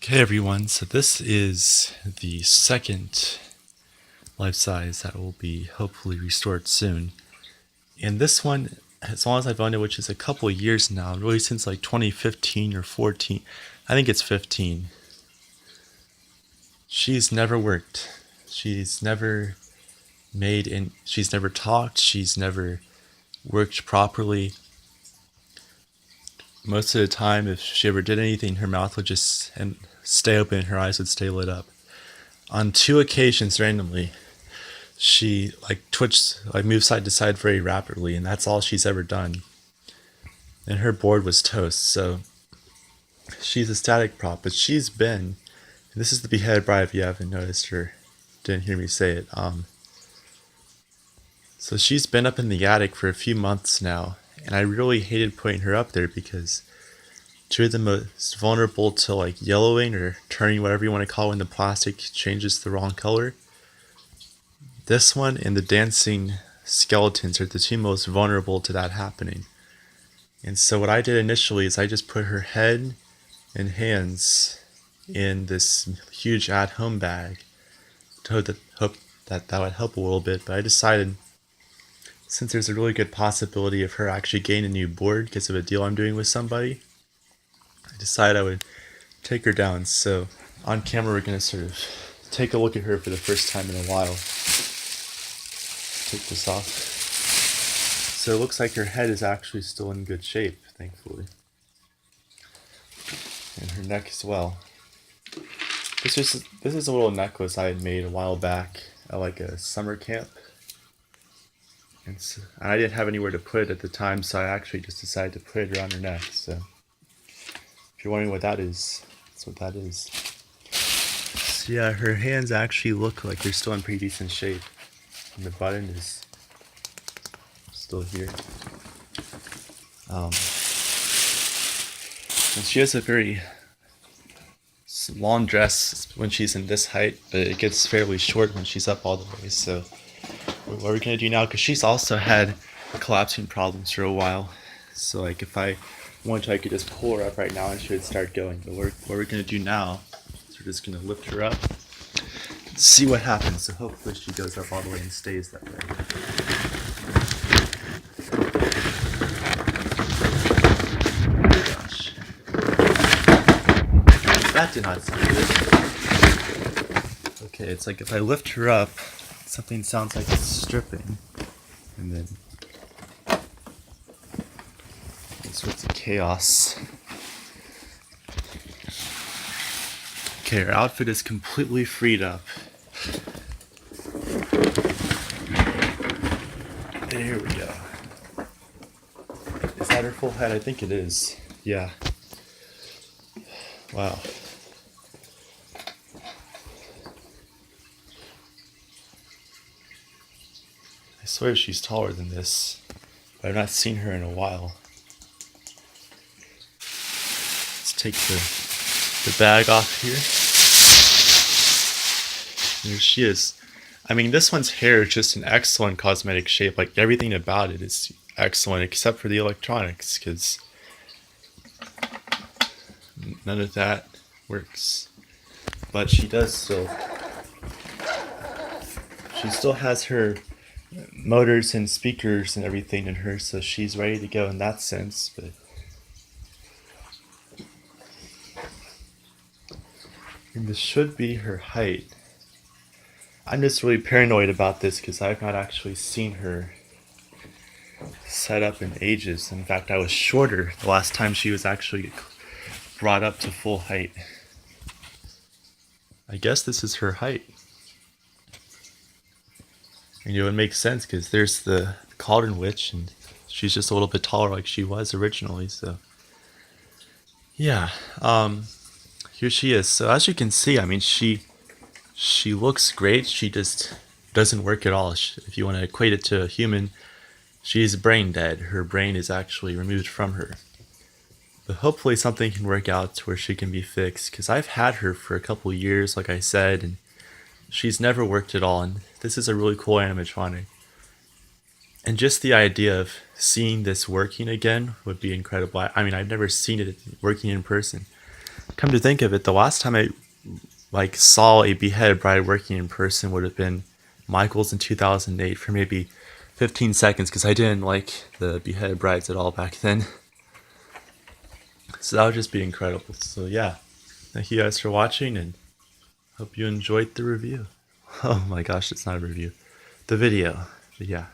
Okay, everyone, so this is the second life size that will be hopefully restored soon. And this one, as long as I've owned it, which is a couple of years now, really since like 2015 or 14, I think it's 15, she's never worked. She's never she's never talked, she's never worked properly. Most of the time, if she ever did anything, her mouth would just stay open and her eyes would stay lit up. On two occasions, randomly, she moved side to side very rapidly, and that's all she's ever done. And her board was toast, so she's a static prop. But she's been, and this is the Beheaded Bride if you haven't noticed or didn't hear me say it. So she's been up in the attic for a few months now, and I really hated putting her up there because two of the most vulnerable to like yellowing or turning, whatever you want to call it, when the plastic changes the wrong color. This one and the dancing skeletons are the two most vulnerable to that happening. And so what I did initially is I just put her head and hands in this huge at-home bag to hope that would help a little bit. But I decided, since there's a really good possibility of her actually getting a new board because of a deal I'm doing with somebody, I decided I would take her down. So on camera we're going to sort of take a look at her for the first time in a while. Take this off. So it looks like her head is actually still in good shape, thankfully. And her neck as well. This is a little necklace I had made a while back at like a summer camp. And I didn't have anywhere to put it at the time, so I actually just decided to put it around her neck. So if you're wondering what that is, that's what that is. So yeah, her hands actually look like they're still in pretty decent shape. And the button is still here. And she has a very long dress when she's in this height, but it gets fairly short when she's up all the way. So what we're going to do now, because she's also had collapsing problems for a while. So like if I wanted to, I could just pull her up right now and she would start going. But what we're going to do now is we're just going to lift her up. See what happens. So hopefully she goes up all the way and stays that way. Oh gosh. That did not sound good. Okay, it's like if I lift her up, something sounds like it's stripping. And then all sorts of chaos. Okay, her outfit is completely freed up. There we go. Is that her full head? I think it is. Yeah. Wow. I swear she's taller than this, but I've not seen her in a while. Let's take the bag off here. There she is. I mean, this one's hair is just in excellent cosmetic shape. Like, everything about it is excellent except for the electronics, because none of that works. But she still has her motors and speakers and everything in her, so she's ready to go in that sense. But and this should be her height. I'm just really paranoid about this because I've not actually seen her set up in ages. In fact, I was shorter the last time she was actually brought up to full height. I guess this is her height. And it would make sense because there's the Cauldron Witch, and she's just a little bit taller like she was originally. So yeah, here she is. So as you can see, I mean, she looks great. She just doesn't work at all. If you want to equate it to a human, she's brain dead. Her brain is actually removed from her. But hopefully something can work out to where she can be fixed, because I've had her for a couple of years, like I said, and she's never worked at all. And this is a really cool animatronic. And just the idea of seeing this working again would be incredible. I mean, I've never seen it working in person. Come to think of it, the last time I saw a beheaded bride working in person would have been Michael's in 2008 for maybe 15 seconds because I didn't like the beheaded brides at all back then. So that would just be incredible. So yeah, thank you guys for watching and hope you enjoyed the review. Oh my gosh, it's not a review. The video. But yeah.